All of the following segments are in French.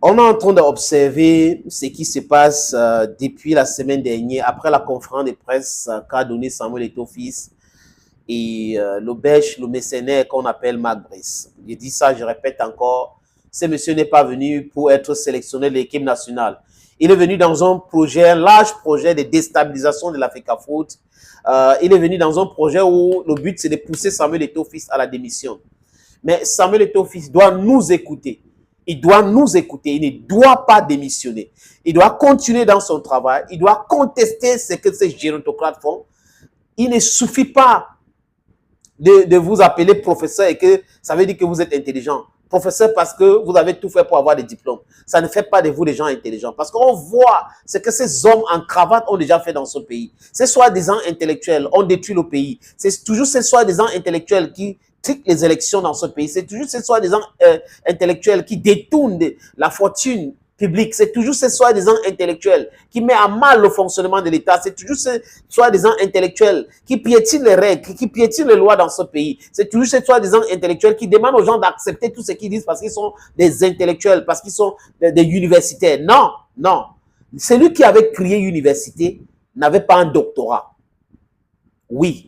On est en train d'observer ce qui se passe depuis la semaine dernière, après la conférence de presse qu'a donné Samuel Eto'o-Fils et le belge, le mercenaire qu'on appelle Marc Brice. Je dis ça, je répète encore, ce monsieur n'est pas venu pour être sélectionné de l'équipe nationale. Il est venu dans un projet, un large projet de déstabilisation de l'Africa Foot. Il est venu dans un projet où le but c'est de pousser Samuel Eto'o-Fils à la démission. Mais Samuel Eto'o-Fils doit nous écouter. Il doit nous écouter. Il ne doit pas démissionner. Il doit continuer dans son travail. Il doit contester ce que ces gérontocrates font. Il ne suffit pas de vous appeler professeur et que ça veut dire que vous êtes intelligent. Professeur parce que vous avez tout fait pour avoir des diplômes. Ça ne fait pas de vous des gens intelligents. Parce qu'on voit ce que ces hommes en cravate ont déjà fait dans ce pays. Ces soi-disant intellectuels ont détruit le pays. C'est toujours ces soi-disant intellectuels qui triquent les élections dans ce pays. C'est toujours ces soi-disant intellectuels qui détournent la fortune publique. C'est toujours ces soi-disant intellectuels qui mettent à mal le fonctionnement de l'État. C'est toujours ces soi-disant intellectuels qui piétinent les règles, qui piétinent les lois dans ce pays. C'est toujours ces soi-disant intellectuels qui demandent aux gens d'accepter tout ce qu'ils disent parce qu'ils sont des intellectuels, parce qu'ils sont des universitaires. Non, non. Celui qui avait créé l'université n'avait pas un doctorat. Oui.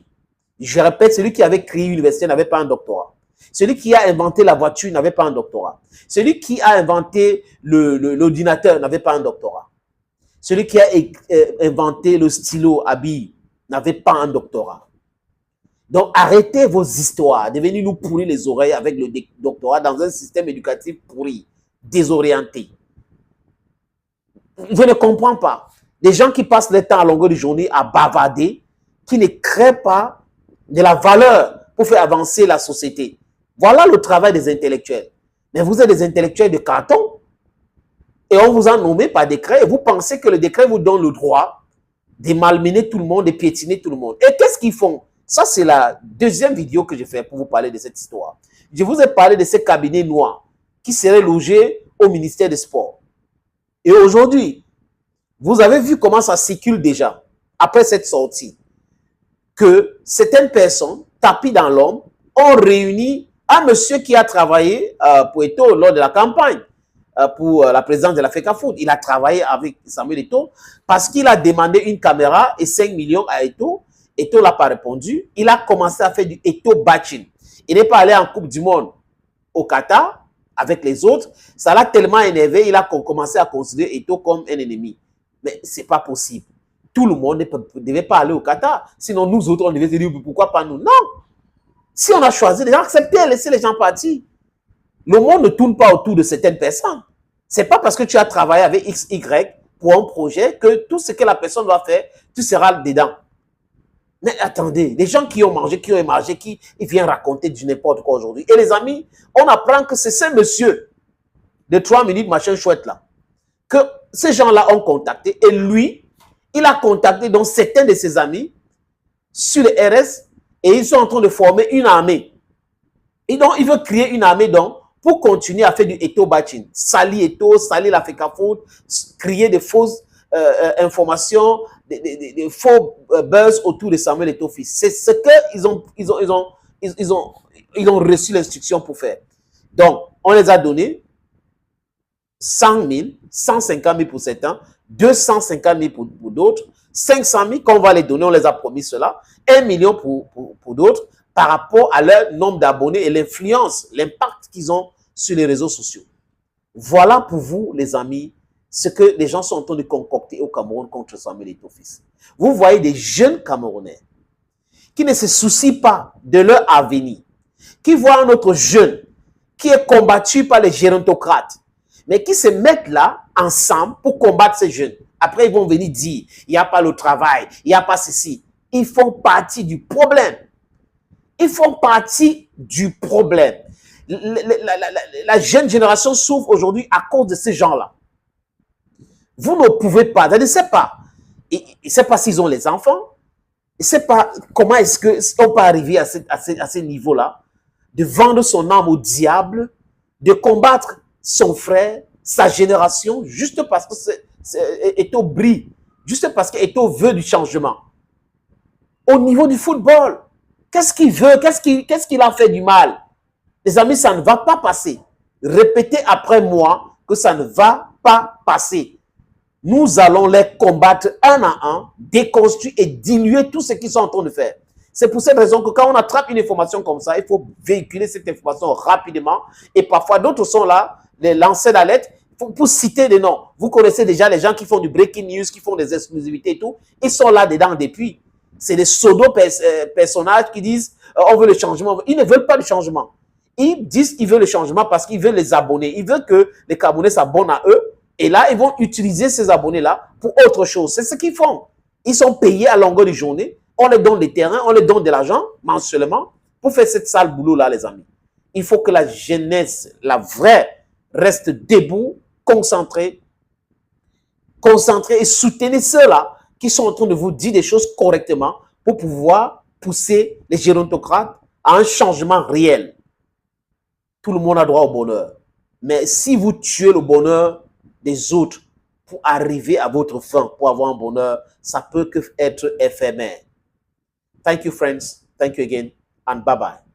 Je répète, celui qui avait créé l'université n'avait pas un doctorat. Celui qui a inventé la voiture n'avait pas un doctorat. Celui qui a inventé l'ordinateur n'avait pas un doctorat. Celui qui a inventé le stylo à billes n'avait pas un doctorat. Donc, arrêtez vos histoires de venir nous pourrir les oreilles avec le doctorat dans un système éducatif pourri, désorienté. Je ne comprends pas. Des gens qui passent le temps à longueur de journée à bavarder, qui ne créent pas de la valeur pour faire avancer la société. Voilà le travail des intellectuels. Mais vous êtes des intellectuels de carton et on vous a nommé par décret et vous pensez que le décret vous donne le droit de malmener tout le monde, de piétiner tout le monde. Et qu'est-ce qu'ils font? Ça, c'est la deuxième vidéo que je fais pour vous parler de cette histoire. Je vous ai parlé de ces cabinets noirs qui seraient logés au ministère des Sports. Et aujourd'hui, vous avez vu comment ça circule déjà, après cette sortie, que certaines personnes, tapis dans l'homme, ont réuni un monsieur qui a travaillé pour Eto'o lors de la campagne pour la présidence de l'Africa Foot. Il a travaillé avec Samuel Eto'o parce qu'il a demandé une caméra et 5 millions à Eto'o. Eto'o n'a pas répondu. Il a commencé à faire du Eto'o bashing. Il n'est pas allé en Coupe du Monde au Qatar avec les autres. Ça l'a tellement énervé, il a commencé à considérer Eto'o comme un ennemi. Mais ce n'est pas possible. Tout le monde ne devait pas aller au Qatar. Sinon, nous autres, on devait se dire pourquoi pas nous. Non. Si on a choisi, les gens accepter et laisser les gens partir. Le monde ne tourne pas autour de certaines personnes. Ce n'est pas parce que tu as travaillé avec X, Y pour un projet que tout ce que la personne doit faire, tu seras dedans. Mais attendez, les gens qui ont mangé, qui ont émargé, qui viennent raconter du n'importe quoi aujourd'hui. Et les amis, on apprend que c'est ce monsieur de 3 minutes, machin chouette là, que ces gens-là ont contacté. Et lui, il a contacté donc certains de ses amis sur le RS et ils sont en train de former une armée. Et donc, il veut créer une armée donc pour continuer à faire du Eto'o bashing. Salir Eto'o, salir l'Africa Foot, créer des fausses informations, des faux buzz autour de Samuel Eto'o-Fils. C'est ce qu'ils ont reçu l'instruction pour faire. Donc, on les a donné 100 000, 150 000 pour certains, 250 000 pour d'autres, 500 000, quand on va les donner, on les a promis cela, 1 million pour d'autres, par rapport à leur nombre d'abonnés et l'influence, l'impact qu'ils ont sur les réseaux sociaux. Voilà pour vous, les amis, ce que les gens sont en train de concocter au Cameroun contre Samuel Eto'o-Fils. Vous voyez des jeunes Camerounais qui ne se soucient pas de leur avenir, qui voient un autre jeune qui est combattu par les gérontocrates, mais qui se mettent là, ensemble, pour combattre ces jeunes. Après, ils vont venir dire, il n'y a pas le travail, il n'y a pas ceci. Ils font partie du problème. Ils font partie du problème. La jeune génération souffre aujourd'hui à cause de ces gens-là. Vous ne pouvez pas, je ne sais pas. Je ne sais pas s'ils ont les enfants. Je ne sais pas comment est-ce qu'on peut arriver à ce niveau-là, de vendre son âme au diable, de combattre son frère, sa génération, juste parce que Eto'o brille, juste parce que Eto'o veut du changement. Au niveau du football, qu'est-ce qu'il veut? Qu'est-ce qu'il a fait du mal? Les amis, ça ne va pas passer. Répétez après moi que ça ne va pas passer. Nous allons les combattre un à un, déconstruire et diluer tout ce qu'ils sont en train de faire. C'est pour cette raison que quand on attrape une information comme ça, il faut véhiculer cette information rapidement. Et parfois, d'autres sont là, les lanceurs d'alerte, pour citer des noms. Vous connaissez déjà les gens qui font du breaking news, qui font des exclusivités et tout. Ils sont là dedans depuis. C'est des pseudo-personnages qui disent on veut le changement. Ils ne veulent pas le changement. Ils disent qu'ils veulent le changement parce qu'ils veulent les abonnés. Ils veulent que les Camerounais s'abonnent à eux. Et là, ils vont utiliser ces abonnés-là pour autre chose. C'est ce qu'ils font. Ils sont payés à longueur de journée. On les donne des terrains, on les donne de l'argent mensuellement pour faire cette sale boulot-là, les amis. Il faut que la jeunesse, la vraie, reste debout, concentrée et soutenez ceux-là qui sont en train de vous dire des choses correctement pour pouvoir pousser les gérontocrates à un changement réel. Tout le monde a droit au bonheur. Mais si vous tuez le bonheur des autres pour arriver à votre fin, pour avoir un bonheur, ça peut que être éphémère. Thank you, friends. Thank you again, and bye-bye.